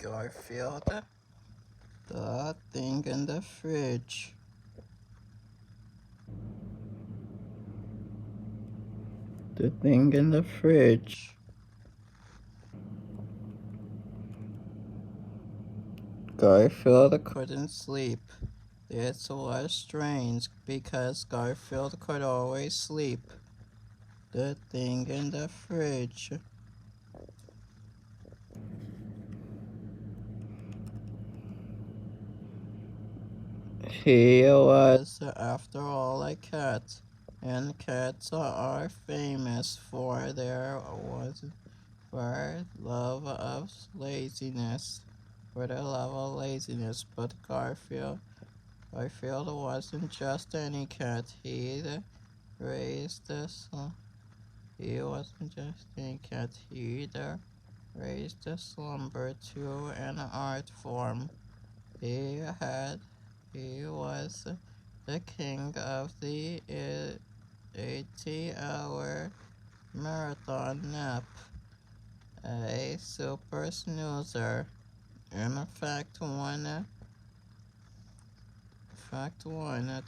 Garfield, the thing in the fridge. The thing in the fridge. Garfield couldn't sleep. This was strange because Garfield could always sleep. The thing in the fridge. He was, after all, a cat, and cats are famous for love of laziness, But Garfield wasn't just any cat. Raised a sl- he wasn't just any cat. He raised a slumber to an art form. He had He was the king of the 80-hour marathon nap, a super snoozer. In fact one,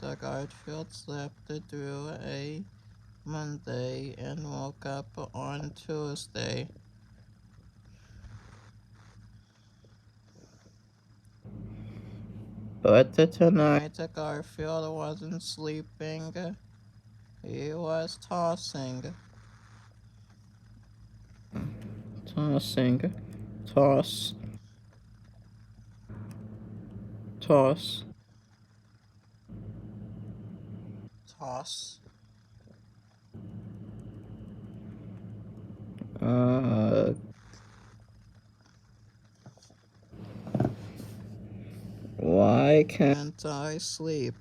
the Garfield slept through a Monday and woke up on Tuesday. But tonight, Garfield wasn't sleeping. He was tossing. Tossing. Toss. Toss. Toss. Why can't I sleep?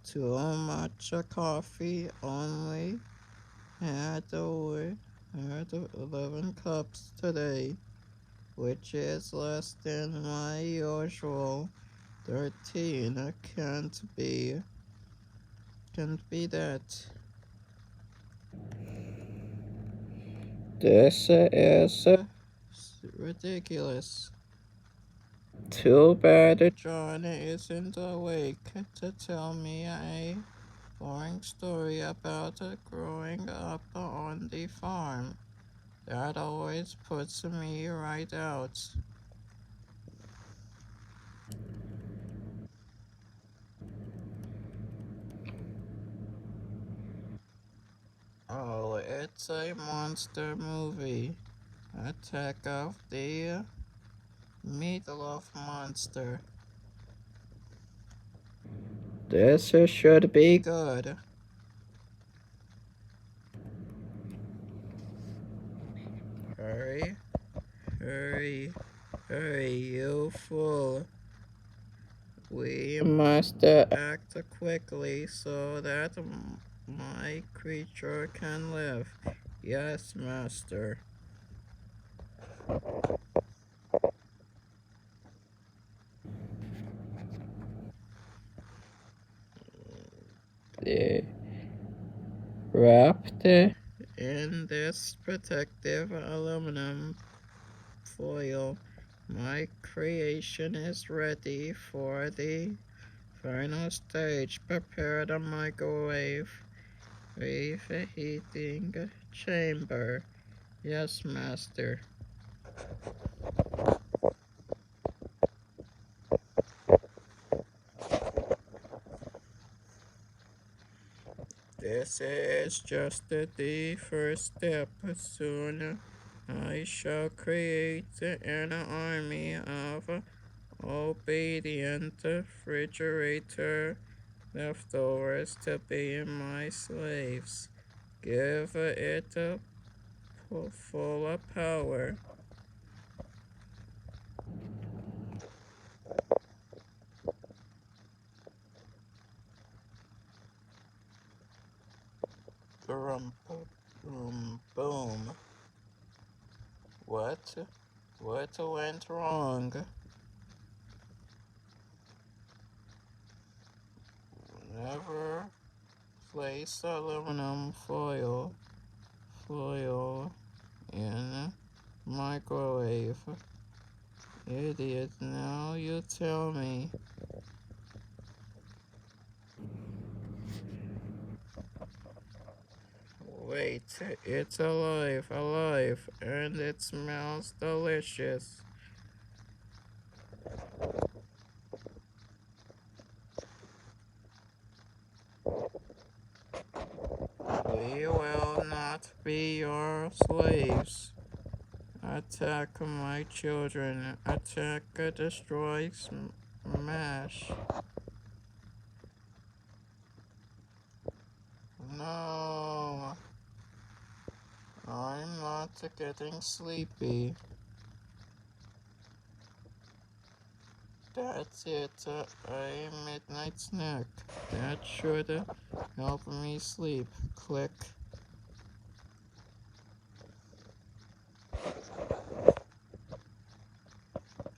Too much coffee, only had 11 cups today, which is less than my usual 13. Can't be that. This is ridiculous. Too bad John isn't awake to tell me a boring story about growing up on the farm. That always puts me right out. Oh, it's a monster movie. Attack of the Meatloaf Monster. This should be good. Hurry, hurry, hurry, you fool. We must act quickly so that my creature can live. Yes, master. Wrapped in this protective aluminum foil, my creation is ready for the final stage. Prepare the microwave heating chamber. Yes, master. This is just the first step. Soon I shall create an army of obedient refrigerator leftovers to be my slaves. Give it full of power. Boom, boom, boom. What? What went wrong? Never place aluminum foil in microwave. Idiot, now you tell me. Wait, it's alive, and it smells delicious. We will not be your slaves. Attack my children. Attack, destroy, smash. No, I'm not getting sleepy. That's it, a midnight snack. That should help me sleep. Click.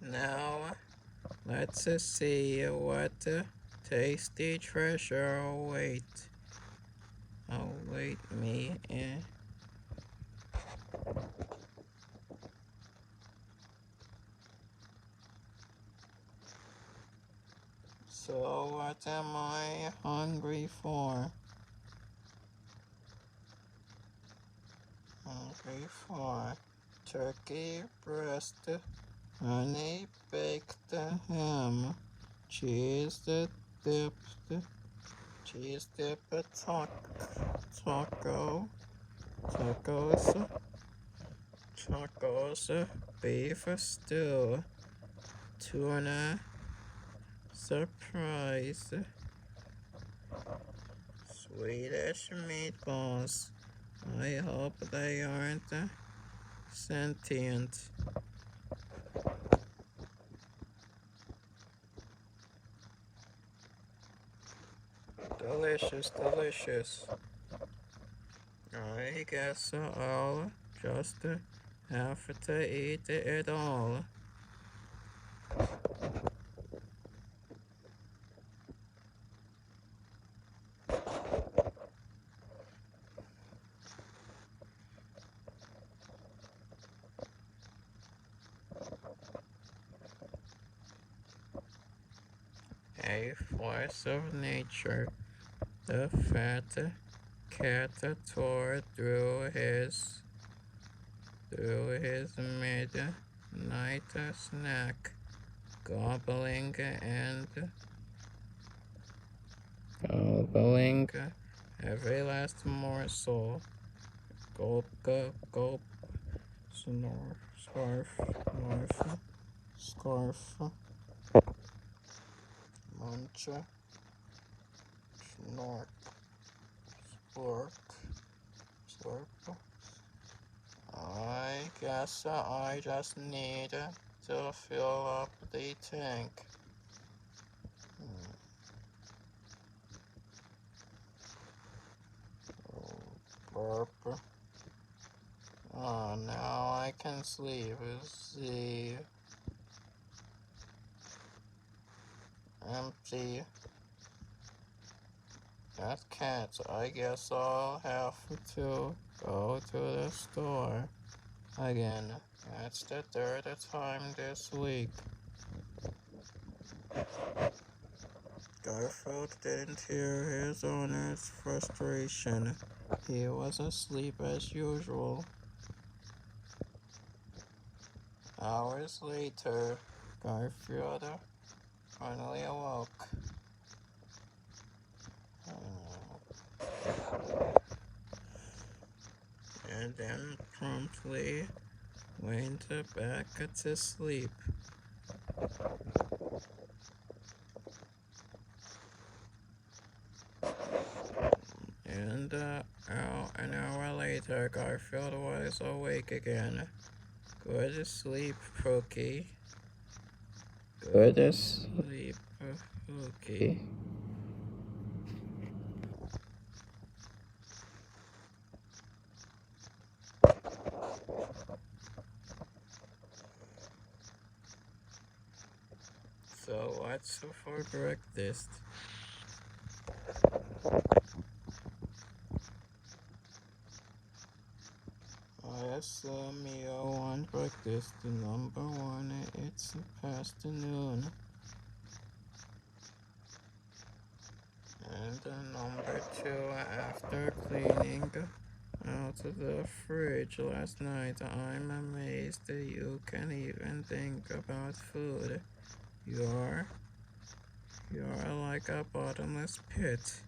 Now, let's see what tasty treasure await me. So what am I hungry for? Hungry for turkey breast, honey baked ham, cheese dipped, cheese dipped tacos, beef stew, tuna, surprise, Swedish meatballs. I hope they aren't sentient. Delicious, delicious. I guess I'll just have to eat it all. A force of nature. The fat cat tore through his midnight snack, gobbling every last morsel. Gulp, gulp, gulp, snore, scarf, munch, snork, splork, slurp. I guess I just need to fill up the tank. Burp. Oh, now I can sleep. See, empty. That cat. I guess I'll have to go to the store again. That's the third time this week. Garfield didn't hear his owner's frustration. He was asleep as usual. Hours later, Garfield finally awoke. And then promptly went back to sleep. And an hour later, Garfield was awake again. Good sleep, Pookie. Good sleep, Pookie. So what's for breakfast? I assume you want breakfast. Number one, it's minutes past noon. And number 2, after cleaning out the fridge last night, I'm amazed that you can even think about food. You're like a bottomless pit.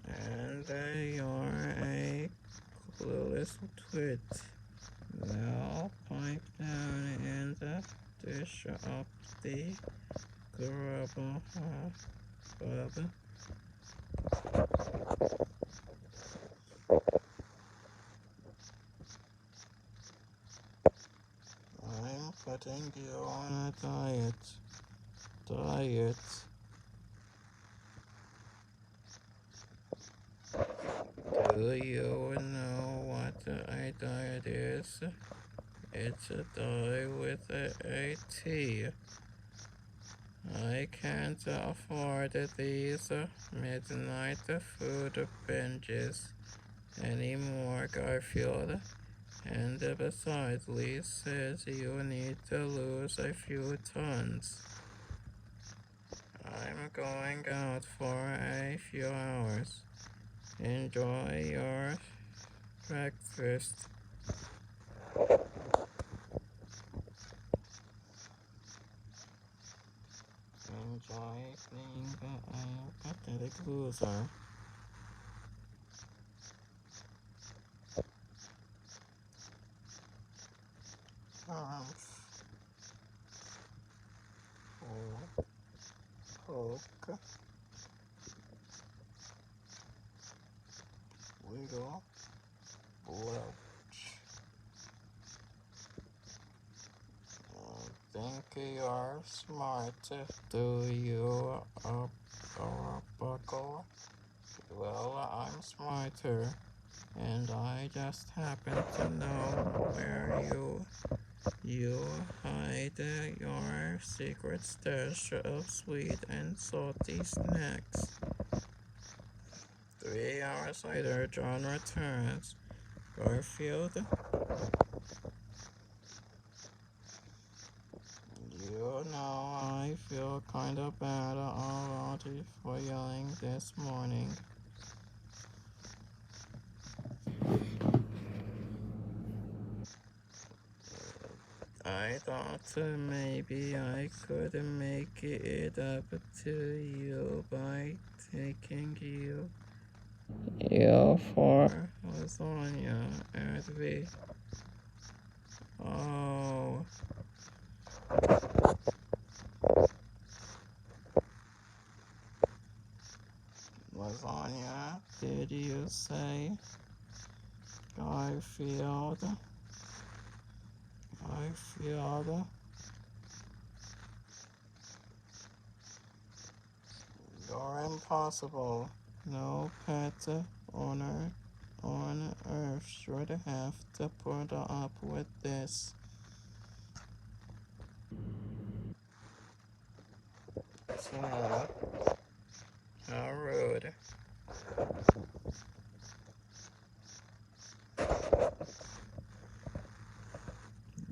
And you're a clueless twit. Now pipe down and dish up the grub. I'm putting you on a diet. Do you know what a diet is? It's a diet with a T. I can't afford these midnight food binges anymore, Garfield. And besides, Lee says you need to lose a few tons. I'm going out for a few hours. Enjoy your breakfast. Enjoy being a pathetic loser. Poke, wiggle, belch. Think you're smart, do you, buckle? Well, I'm smarter, and I just happen to know where you hide your secret stash of sweet and salty snacks. 3 hours later, John returns. Garfield, you know, I feel kinda bad already for yelling this morning. I thought maybe I could make it up to you by taking you for lasagna at the oh lasagna, did you say? Garfield, you're impossible. No pet owner on earth should have to put up with this. Smell, how rude.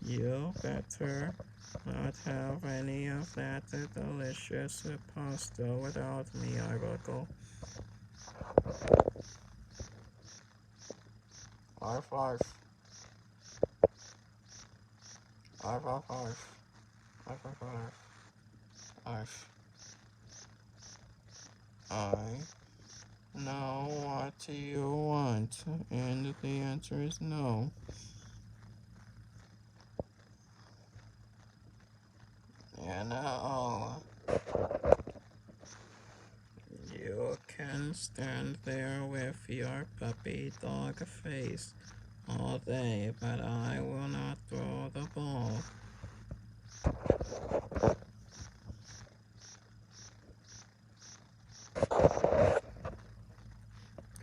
You better not have any of that delicious pasta without me, I buckle. High five. High five. High five. I know what you want, and the answer is no. And you can stand there with your puppy dog face all day, but I will not throw the ball.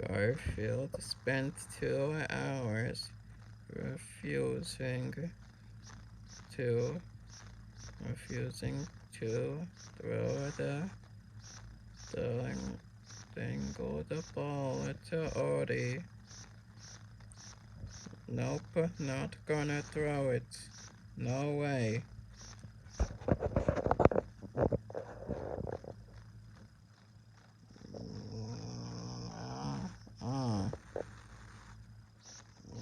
Garfield spent 2 hours refusing to throw the Dingle the ball to Odie. Nope, not gonna throw it. No way.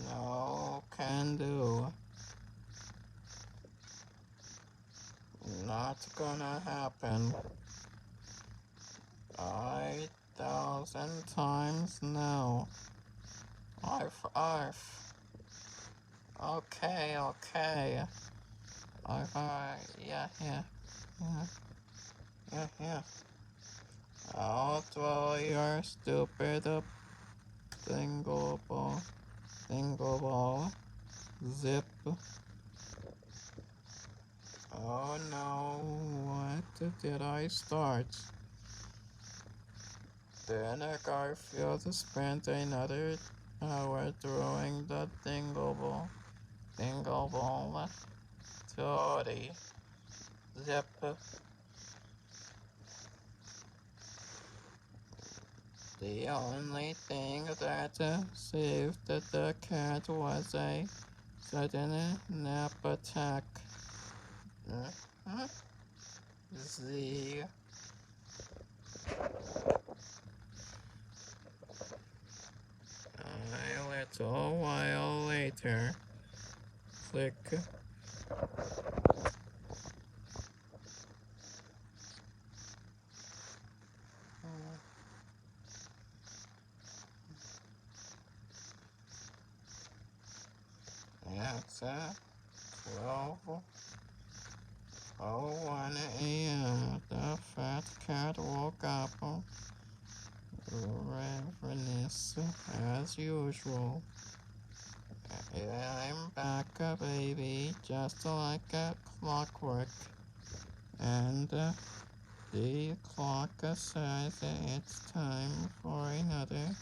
No can do. Not gonna happen. 5,000 times no. Arf. Okay. Yeah. I'll throw your stupid dingle ball. Zip. Oh no, what did I start? Then Garfield spent another hour throwing the dingle ball to Odie. Zip. The only thing that saved the cat was a sudden nap attack. Uh-huh. Z. A little while later. Click. It's 12:01 a.m. The fat cat woke up, ravenous as usual. I'm back, baby, just like clockwork. And the clock says it's time for another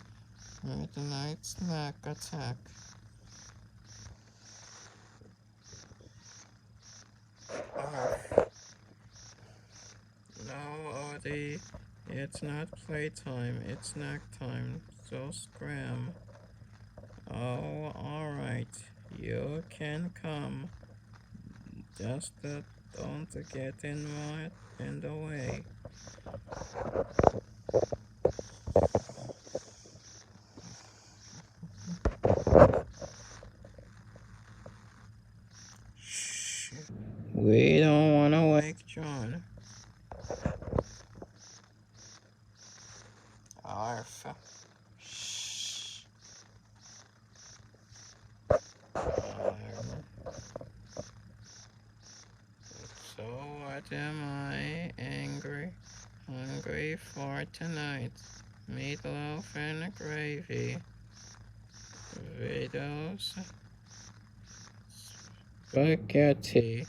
midnight snack attack. No, Odie, it's not playtime, it's snack time, so scram. Oh, alright, you can come. Just don't get in the way. Shh. We don't want to wake John. Arf. Shh. So what am I hungry for tonight? Meatloaf and gravy. Vito's spaghetti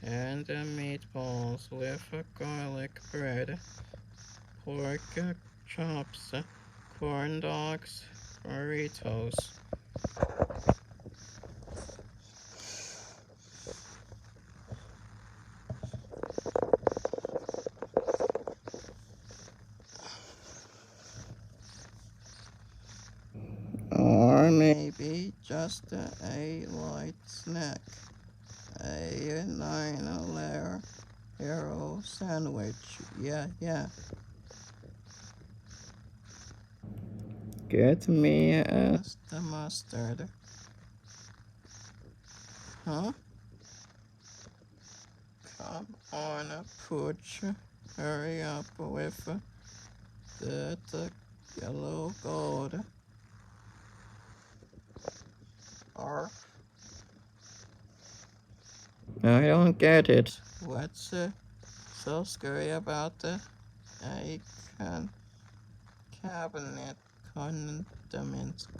and meatballs with garlic bread, pork chops, corn dogs, burritos. Or maybe just a light snack. A 9-layer hero sandwich. Yeah. Get me the mustard. Huh? Come on, Pooch. Hurry up with the yellow gold. Or I don't get it. What's so scary about a cabinet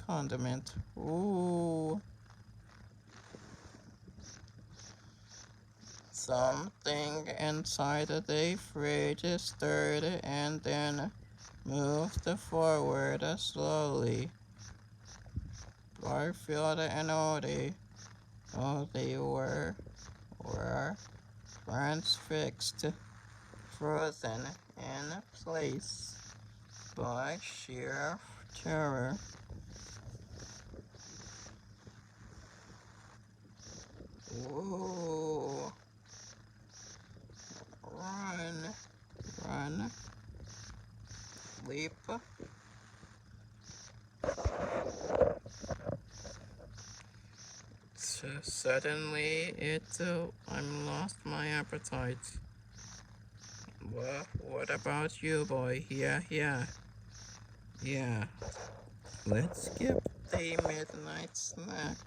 condiment? Ooh. Something inside the fridge stirred and then moved forward slowly. Garfield and Odie were transfixed, frozen in place. by sheer terror. Whoa! Run, run, leap. So suddenly, I'm lost my appetite. What about you, boy? Yeah. Let's skip the midnight snack.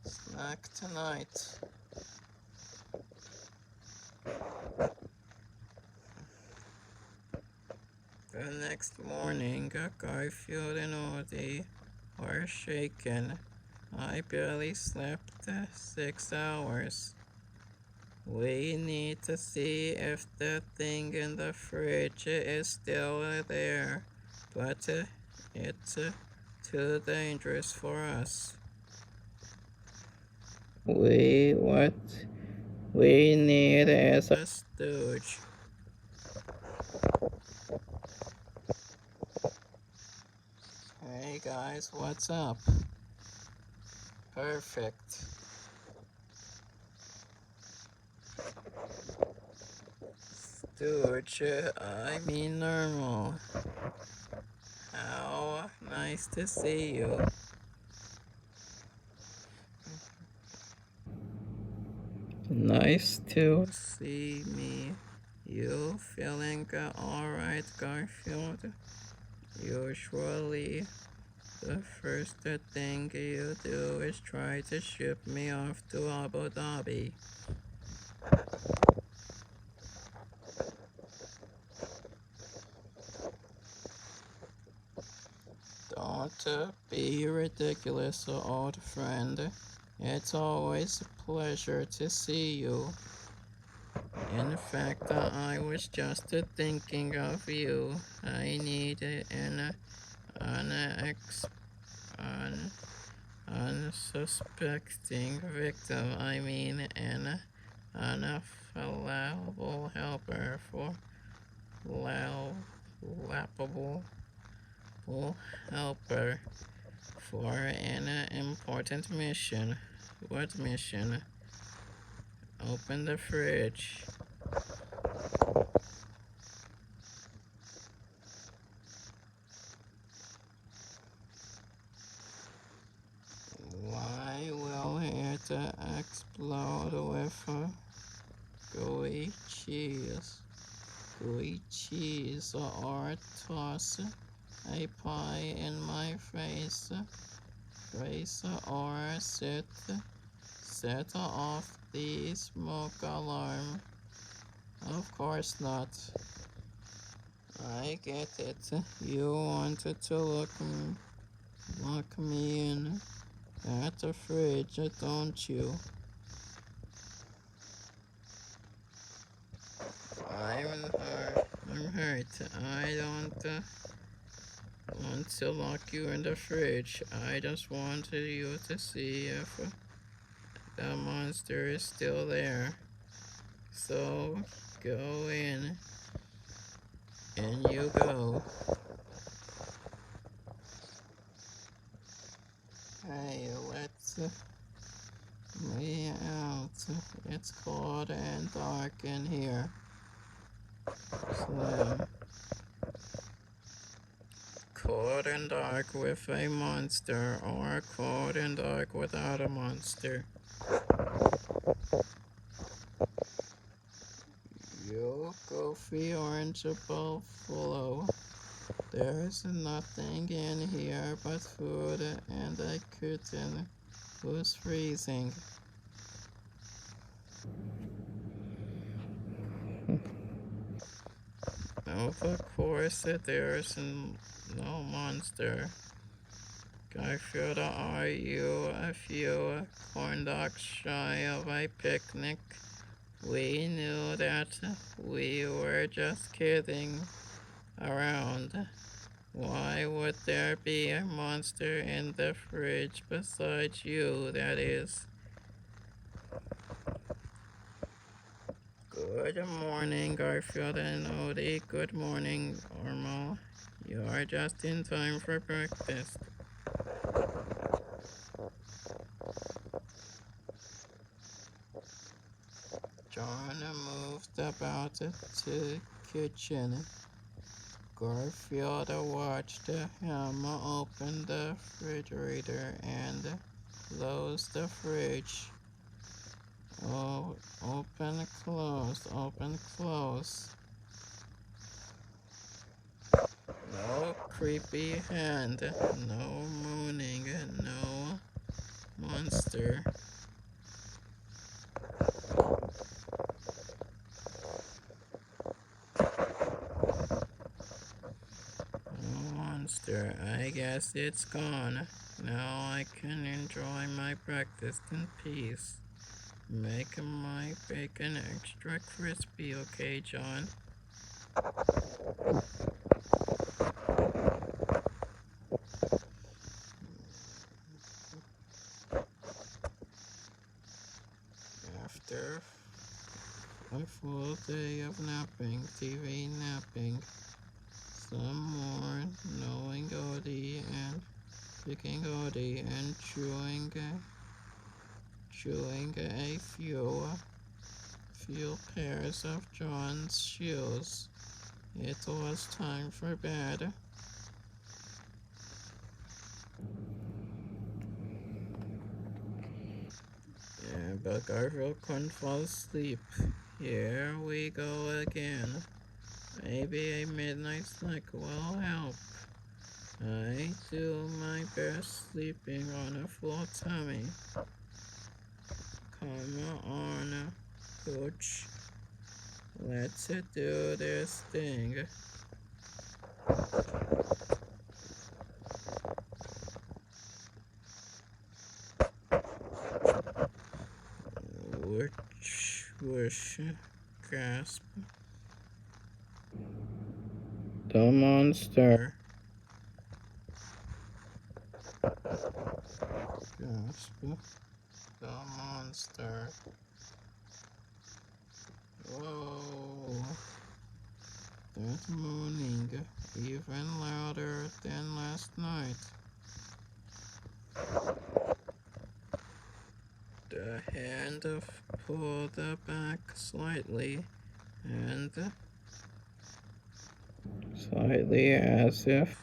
Snack tonight. The next morning, Garfield and Odie were shaken. I barely slept 6 hours. We need to see if the thing in the fridge is still there, but it's too dangerous for us. What we need is a stooge. Hey guys, what's up? Perfect. Stooge, I mean normal. How nice to see you. Nice to see me. You feeling alright, Garfield? Usually, the first thing you do is try to ship me off to Abu Dhabi. Don't be ridiculous, old friend. It's always a pleasure to see you. In fact, I was just thinking of you. I need an, ex, an unsuspecting victim. I mean, an unfallible helper for lappable helper for an important mission. What mission? Open the fridge. Why will it explode with gooey cheese? Gooey cheese or toss a pie in my face or set off the smoke alarm. Of course not. I get it. You wanted to lock me in at the fridge, don't you? I'm hurt. I don't want to lock you in the fridge. I just wanted you to see if the monster is still there. So go in. In you go. Hey, let's me out. It's cold and dark in here. Slim. Cold and dark with a monster, or cold and dark without a monster. You goofy orange buffalo. There's nothing in here but food and a kitten who's freezing. Of course, there's no monster. Garfield, are you a few corn dogs shy of a picnic? We knew that we were just kidding around. Why would there be a monster in the fridge besides you, that is? Good morning, Garfield and Odie. Good morning, Ormo. You are just in time for breakfast. John moved about to the kitchen. Garfield watched him open the refrigerator and close the fridge. Oh, open, close, open, close. No creepy hand, no moaning, no monster. No monster, I guess it's gone. Now I can enjoy my breakfast in peace. Make my bacon extra crispy, okay, John? After a full day of napping, TV napping, some more knowing Odie and picking Odie and chewing a few pairs of John's shoes. It was time for bed. Yeah, but Garfield couldn't fall asleep. Here we go again. Maybe a midnight snack will help. I do my best sleeping on a full tummy. Come on, Pooch. Let's do this thing. Whoosh, whoosh, gasp. The monster. Gasp. The monster. Whoa. That moaning, even louder than last night. The hand pulled back slightly, and slightly as if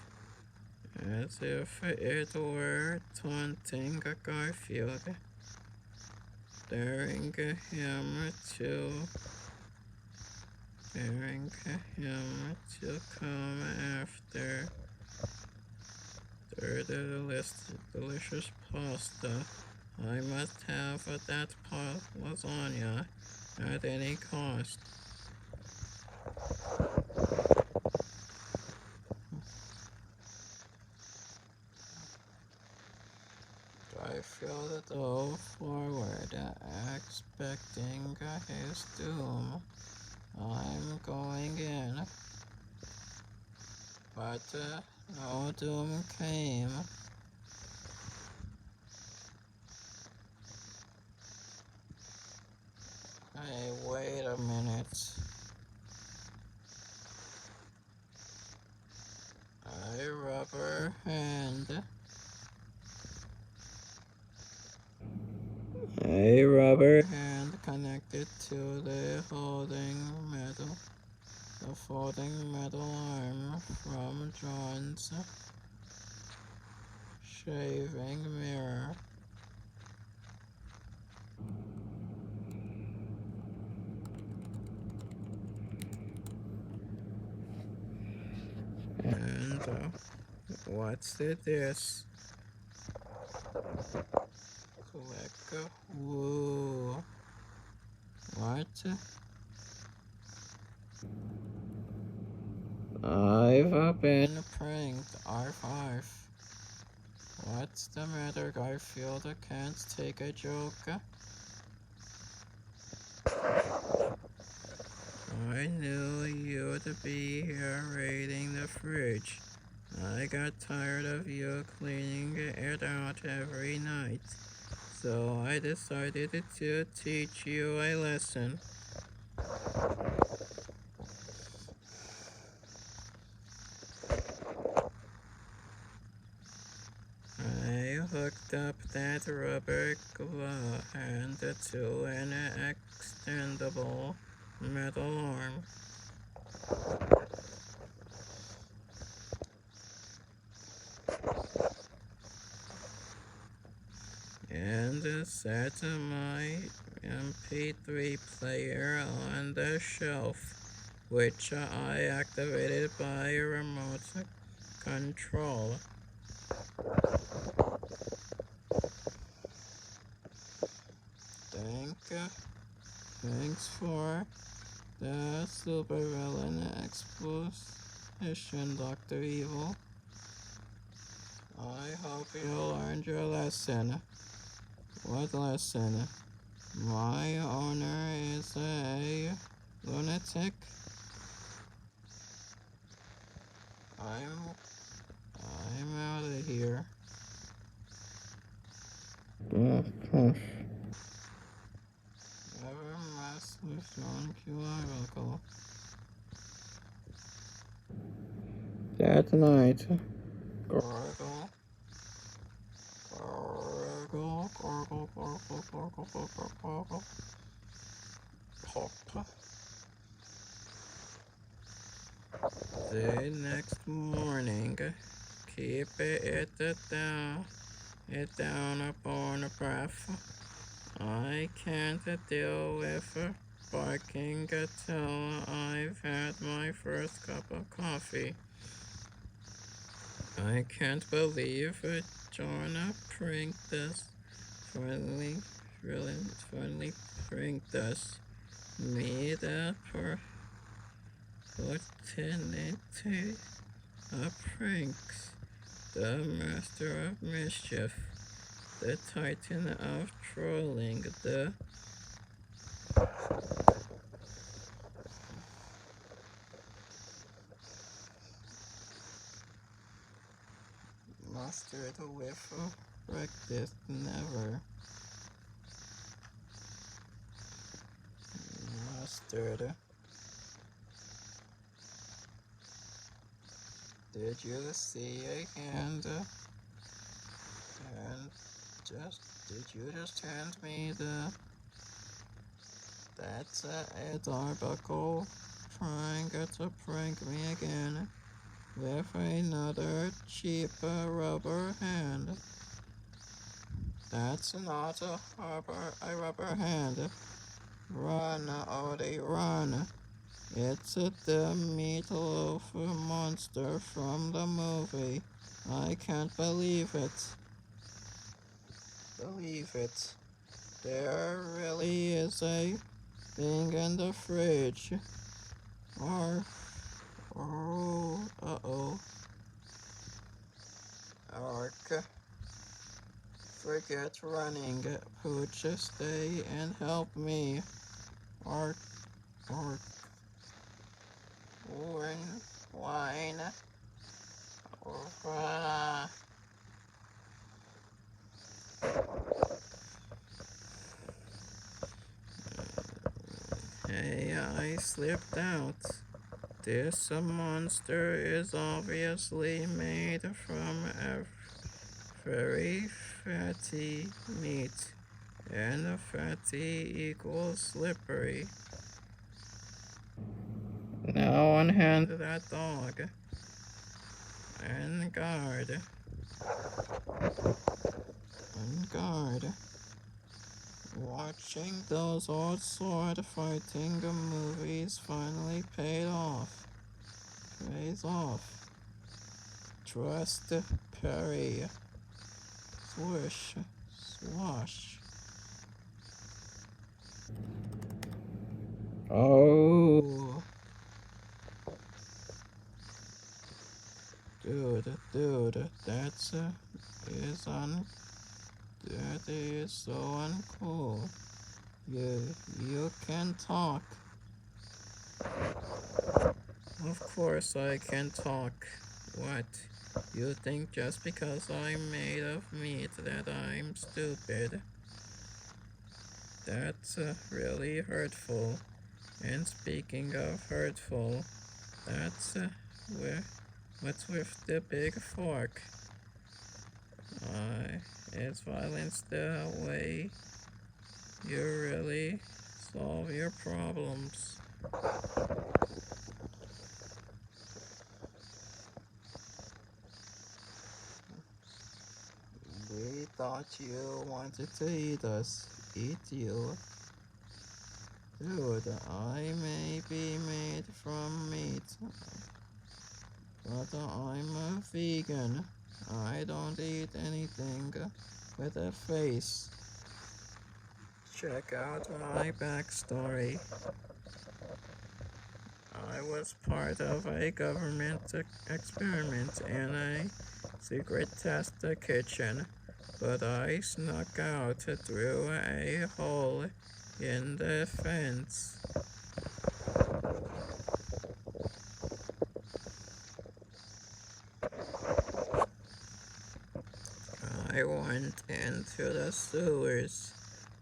it were taunting Garfield, daring him to come after the delicious pasta. I must have that lasagna at any cost. I feel dove forward, expecting his doom. I'm going in, but no doom came. Hey, wait a minute. A rubber hand. A rubber hand connected to the folding metal arm from John's shaving mirror. And what's this? Click. Woo. What? I've been pranked. R5. What's the matter, Garfield? Can't take a joke. I knew you'd be here raiding the fridge. I got tired of you cleaning it out every night, so I decided to teach you a lesson. hooked up that rubber glove hand to an extendable metal arm. And set my MP3 player on the shelf, which I activated by remote control. Thanks for the supervillain exposition, Dr. Evil. I hope you learned your lesson. What lesson? My owner is a lunatic. I'm out of here. Never mess with John Q. That night, gargle, gargle, gargle, gargle, gargle, gargle, gargle, pop. The next morning, keep it down upon a breath. I can't deal with barking till I've had my first cup of coffee. I can't believe John pranked us. Finally pranked us. Me, the opportunity of pranks, the master of mischief, the titan of trolling, the mustard with practice never. Mustard. Did you see a hand? Did you just hand me that's Ed Arbuckle trying to prank me again with another cheap rubber hand. That's not a rubber hand. Run, Odie, run. It's the meatloaf monster from the movie. I can't believe it. There really is a thing in the fridge. Uh-oh. Ark. Forget running. Pooch, stay and help me. Ark. Wine. Hey, I slipped out. This monster is obviously made from a very fatty meat, and fatty equals slippery. Now unhand that dog. And guard. Watching those old sword fighting movies finally pays off. Trust, parry, swish, swash. Oh. Dude, that is so uncool. You can talk. Of course I can talk. What? You think just because I'm made of meat that I'm stupid? That's really hurtful. And speaking of hurtful, that's what's with the big fork? Is violence the way you really solve your problems? We thought you wanted to eat us. Eat you. Dude, I may be made from meat, but I'm a vegan. I don't eat anything with a face. Check out my backstory. I was part of a government experiment in a secret test kitchen, but I snuck out through a hole in the fence. I went into the sewers,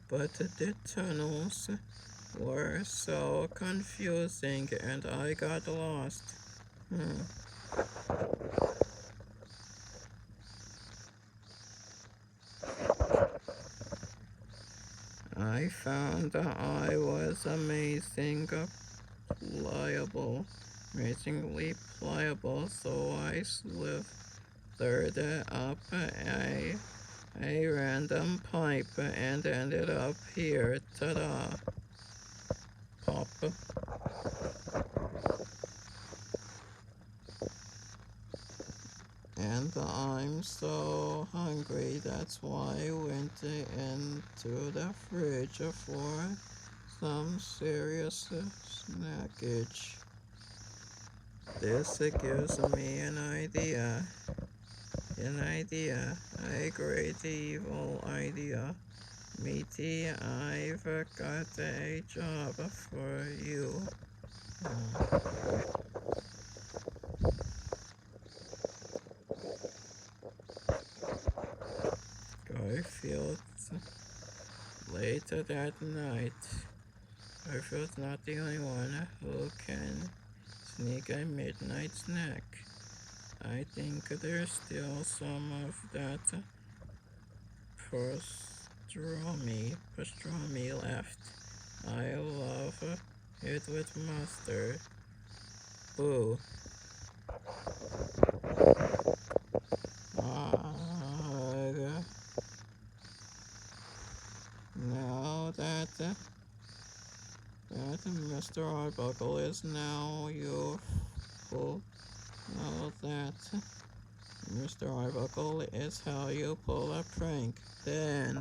but the tunnels were so confusing and I got lost. I found I was amazingly pliable, so I slithered up a random pipe and ended up here. Ta-da! Pop. And I'm so hungry, that's why I went into the fridge for some serious snackage. This gives me an idea, a great evil idea. Meaty, I've got a job for you. Garfield, later that night. Garfield's not the only one who can sneak a midnight snack. I think there's still some of that pastrami left. I love it with mustard. Boo. Now that Mr. Arbuckle is now useful, now that Mr. Arbuckle is how you pull a prank. Then